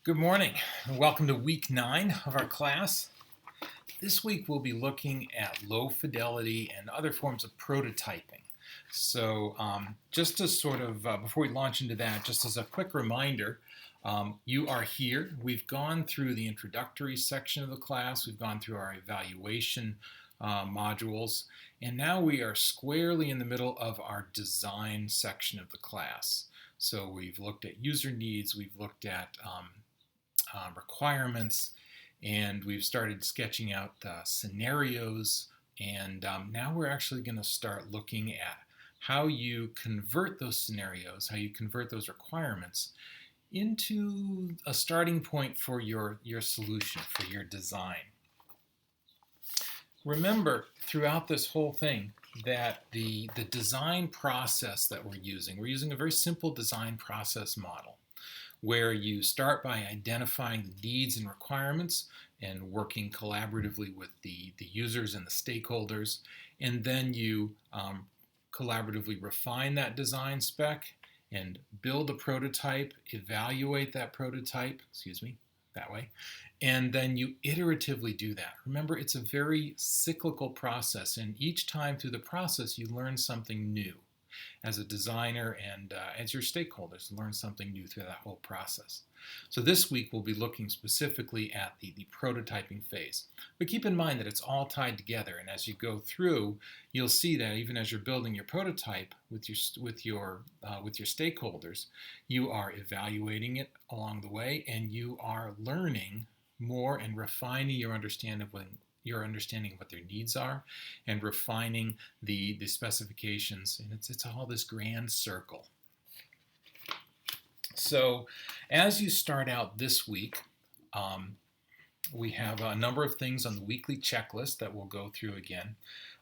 Good morning, and welcome to week 9 of our class. This week we'll be looking at low fidelity and other forms of prototyping. So just to sort of, before we launch into that, just as a quick reminder, you are here. We've gone through the introductory section of the class. We've gone through our evaluation modules, and now we are squarely in the middle of our design section of the class. So we've looked at user needs, we've looked at requirements, and we've started sketching out scenarios, and now we're actually going to start looking at how you convert those scenarios, how you convert those requirements into a starting point for your solution, for your design. Remember throughout this whole thing that the design process that we're using a very simple design process model, where you start by identifying the needs and requirements and working collaboratively with the users and the stakeholders, and then you collaboratively refine that design spec and build a prototype, evaluate that prototype, that way, and then you iteratively do that. Remember, it's a very cyclical process, and each time through the process you learn something new. As a designer and as your stakeholders learn something new through that whole process. So this week we'll be looking specifically at the prototyping phase. But keep in mind that it's all tied together, and as you go through, you'll see that even as you're building your prototype with your stakeholders, you are evaluating it along the way, and you are learning more and refining your understanding of what their needs are, and refining the specifications, and it's all this grand circle. So as you start out this week, we have a number of things on the weekly checklist that we'll go through again.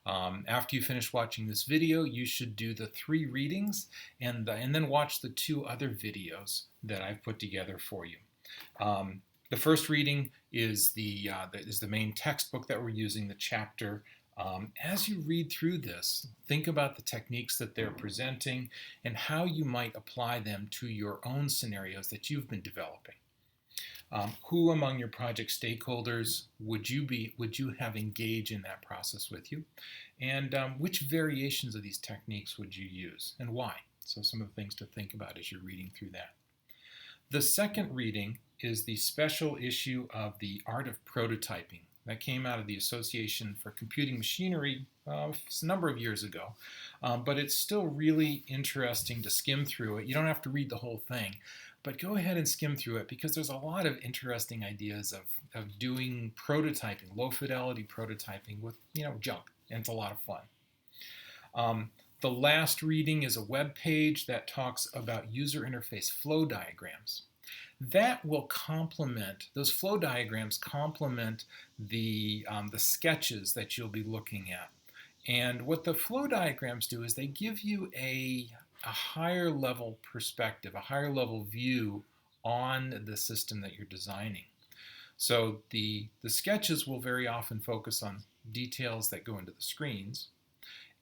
After you finish watching this video, you should do the 3 readings and then watch the 2 other videos that I've put together for you. The first reading is the main textbook that we're using, the chapter. As you read through this, think about the techniques that they're presenting and how you might apply them to your own scenarios that you've been developing. Who among your project stakeholders would you have engaged in that process with you? And which variations of these techniques would you use and why? So some of the things to think about as you're reading through that. The second reading is the special issue of the Art of Prototyping that came out of the Association for Computing Machinery a number of years ago, but it's still really interesting to skim through it. You don't have to read the whole thing, but go ahead and skim through it, because there's a lot of interesting ideas of doing prototyping, low fidelity prototyping with junk, and it's a lot of fun. The last reading is a web page that talks about user interface flow diagrams. That will complement, those flow diagrams complement the sketches that you'll be looking at. And what the flow diagrams do is they give you a higher level perspective, a higher level view on the system that you're designing. So the sketches will very often focus on details that go into the screens.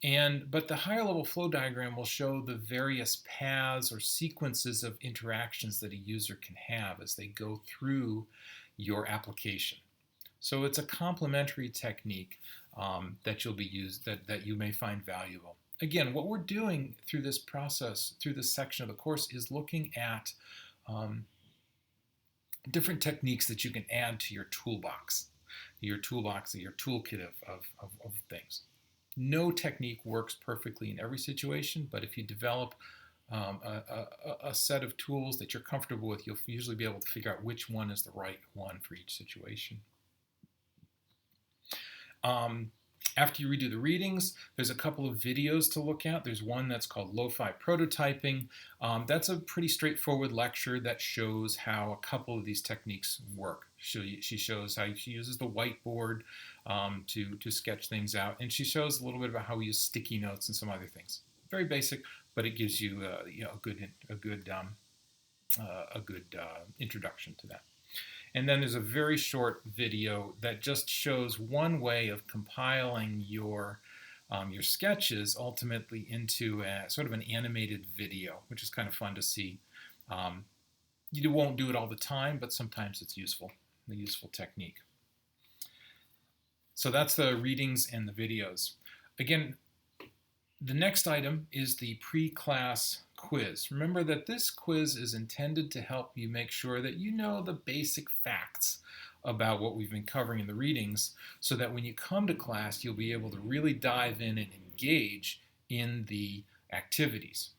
But the higher level flow diagram will show the various paths or sequences of interactions that a user can have as they go through your application. So it's a complementary technique that you'll be used, that you may find valuable. Again, what we're doing through this process, through this section of the course, is looking at different techniques that you can add to your toolbox, your toolkit of things. No technique works perfectly in every situation, but if you develop a set of tools that you're comfortable with, you'll usually be able to figure out which one is the right one for each situation. After you redo the readings, there's a couple of videos to look at. There's one that's called Lo-Fi Prototyping. That's a pretty straightforward lecture that shows how a couple of these techniques work. She shows how she uses the whiteboard to sketch things out, and she shows a little bit about how we use sticky notes and some other things. Very basic, but it gives you a good introduction to that. And then there's a very short video that just shows one way of compiling your sketches ultimately into sort of an animated video, which is kind of fun to see. You won't do it all the time, but sometimes it's useful, a useful technique. So that's the readings and the videos. Again, the next item is the pre-class quiz. Remember that this quiz is intended to help you make sure that you know the basic facts about what we've been covering in the readings, so that when you come to class, you'll be able to really dive in and engage in the activities.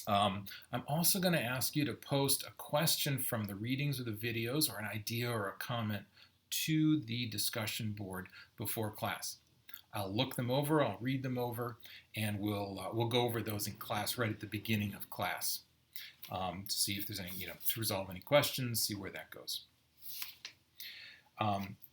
I'm also going to ask you to post a question from the readings or the videos, or an idea or a comment, to the discussion board before class. I'll look them over, I'll read them over, and we'll go over those in class right at the beginning of class, to see if there's any, to resolve any questions, see where that goes.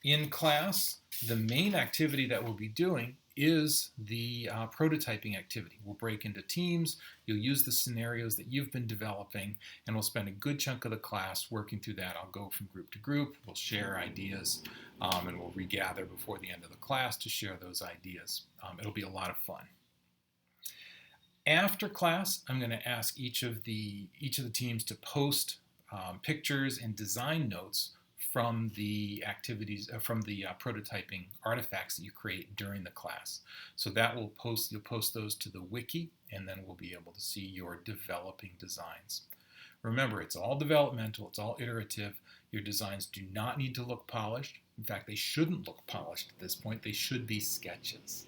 In class, the main activity that we'll be doing is the prototyping activity. We'll break into teams, you'll use the scenarios that you've been developing, and we'll spend a good chunk of the class working through that. I'll go from group to group, we'll share ideas, and we'll regather before the end of the class to share those ideas. It'll be a lot of fun. After class, I'm going to ask each of the teams to post pictures and design notes from the activities, from the prototyping artifacts that you create during the class. So that you'll post those to the wiki, and then we'll be able to see your developing designs. Remember, it's all developmental, it's all iterative. Your designs do not need to look polished. In fact, they shouldn't look polished at this point. They should be sketches.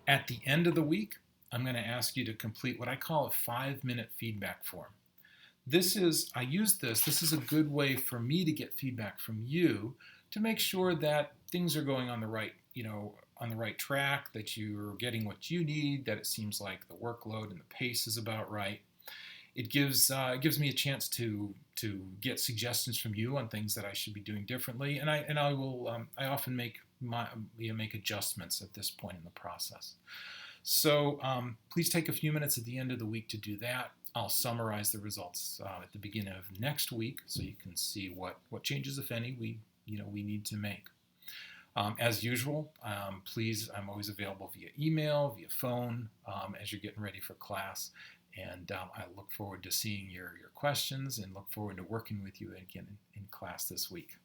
At the end of the week, I'm going to ask you to complete what I call a 5-minute feedback form. This is a good way for me to get feedback from you to make sure that things are going on the right, on the right track, that you're getting what you need, that it seems like the workload and the pace is about right. It gives me a chance to get suggestions from you on things that I should be doing differently, and I often make adjustments at this point in the process. So please take a few minutes at the end of the week to do that. I'll summarize the results at the beginning of next week, so you can see what changes, if any, we need to make. As usual, please, I'm always available via email, via phone, as you're getting ready for class. And I look forward to seeing your questions, and look forward to working with you again in class this week.